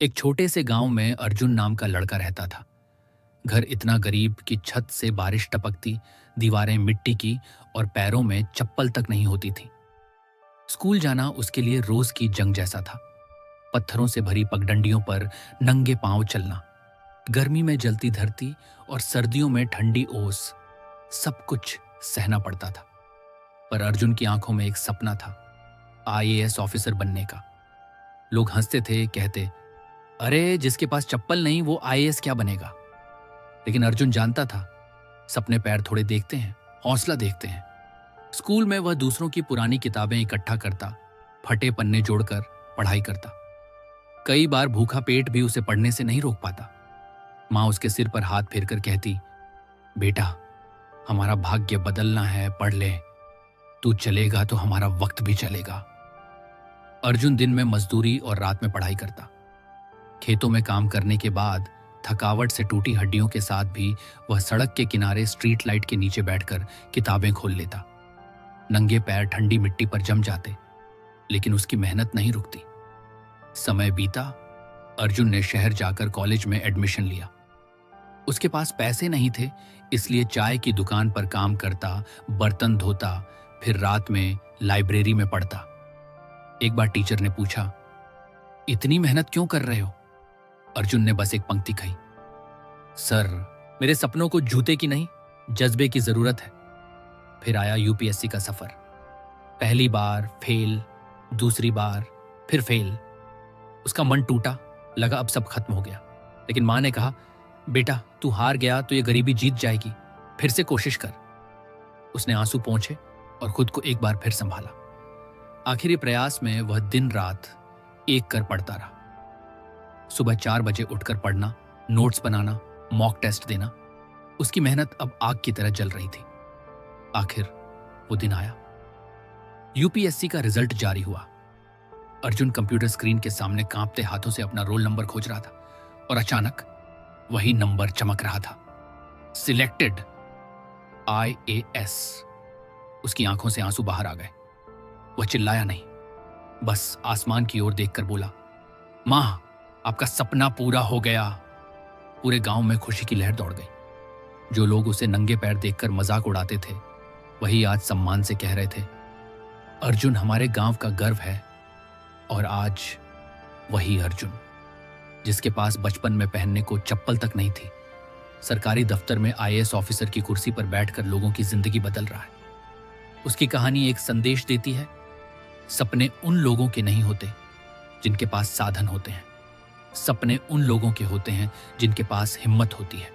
एक छोटे से गांव में अर्जुन नाम का लड़का रहता था। घर इतना गरीब कि छत से बारिश टपकती, दीवारें मिट्टी की और पैरों में चप्पल तक नहीं होती थी। स्कूल जाना उसके लिए रोज की जंग जैसा था। पत्थरों से भरी पगडंडियों पर नंगे पांव चलना, गर्मी में जलती धरती और सर्दियों में ठंडी ओस, सब कुछ सहना पड़ता था। पर अर्जुन की आंखों में एक सपना था, आईएएस ऑफिसर बनने का। लोग हंसते थे, कहते, अरे जिसके पास चप्पल नहीं वो आईएएस क्या बनेगा। लेकिन अर्जुन जानता था, सपने पैर थोड़े देखते हैं, हौसला देखते हैं। स्कूल में वह दूसरों की पुरानी किताबें इकट्ठा करता, फटे पन्ने जोड़कर पढ़ाई करता। कई बार भूखा पेट भी उसे पढ़ने से नहीं रोक पाता। माँ उसके सिर पर हाथ फेरकर कहती, बेटा हमारा भाग्य बदलना है, पढ़ ले, तू चलेगा तो हमारा वक्त भी चलेगा। अर्जुन दिन में मजदूरी और रात में पढ़ाई करता। खेतों में काम करने के बाद थकावट से टूटी हड्डियों के साथ भी वह सड़क के किनारे स्ट्रीट लाइट के नीचे बैठकर किताबें खोल लेता। नंगे पैर ठंडी मिट्टी पर जम जाते, लेकिन उसकी मेहनत नहीं रुकती। समय बीता, अर्जुन ने शहर जाकर कॉलेज में एडमिशन लिया। उसके पास पैसे नहीं थे, इसलिए चाय की दुकान पर काम करता, बर्तन धोता, फिर रात में लाइब्रेरी में पढ़ता। एक बार टीचर ने पूछा, इतनी मेहनत क्यों कर रहे हो? अर्जुन ने बस एक पंक्ति कही, सर मेरे सपनों को जूते की नहीं, जज्बे की जरूरत है। फिर आया यूपीएससी का सफर। पहली बार फेल, दूसरी बार फिर फेल। उसका मन टूटा, लगा अब सब खत्म हो गया। लेकिन मां ने कहा, बेटा तू हार गया तो ये गरीबी जीत जाएगी, फिर से कोशिश कर। उसने आंसू पोंछे और खुद को एक बार फिर संभाला। आखिरी प्रयास में वह दिन रात एक कर पढ़ता रहा। सुबह 4 बजे उठकर पढ़ना, नोट्स बनाना, मॉक टेस्ट देना। उसकी मेहनत अब आग की तरह जल रही थी। आखिर वो दिन आया। यूपीएससी का रिजल्ट जारी हुआ। अर्जुन कंप्यूटर स्क्रीन के सामने कांपते हाथों से अपना रोल नंबर खोज रहा था और अचानक वही नंबर चमक रहा था, सिलेक्टेड आईएएस। उसकी आंखों से आंसू बाहर आ गए। वह चिल्लाया नहीं, बस आसमान की ओर देखकर बोला, मां आपका सपना पूरा हो गया। पूरे गांव में खुशी की लहर दौड़ गई। जो लोग उसे नंगे पैर देखकर मजाक उड़ाते थे, वही आज सम्मान से कह रहे थे, अर्जुन हमारे गांव का गर्व है। और आज वही अर्जुन, जिसके पास बचपन में पहनने को चप्पल तक नहीं थी, सरकारी दफ्तर में आईएएस ऑफिसर की कुर्सी पर बैठकर लोगों की जिंदगी बदल रहा है। उसकी कहानी एक संदेश देती है, सपने उन लोगों के नहीं होते जिनके पास साधन होते हैं। सपने उन लोगों के होते हैं जिनके पास हिम्मत होती है।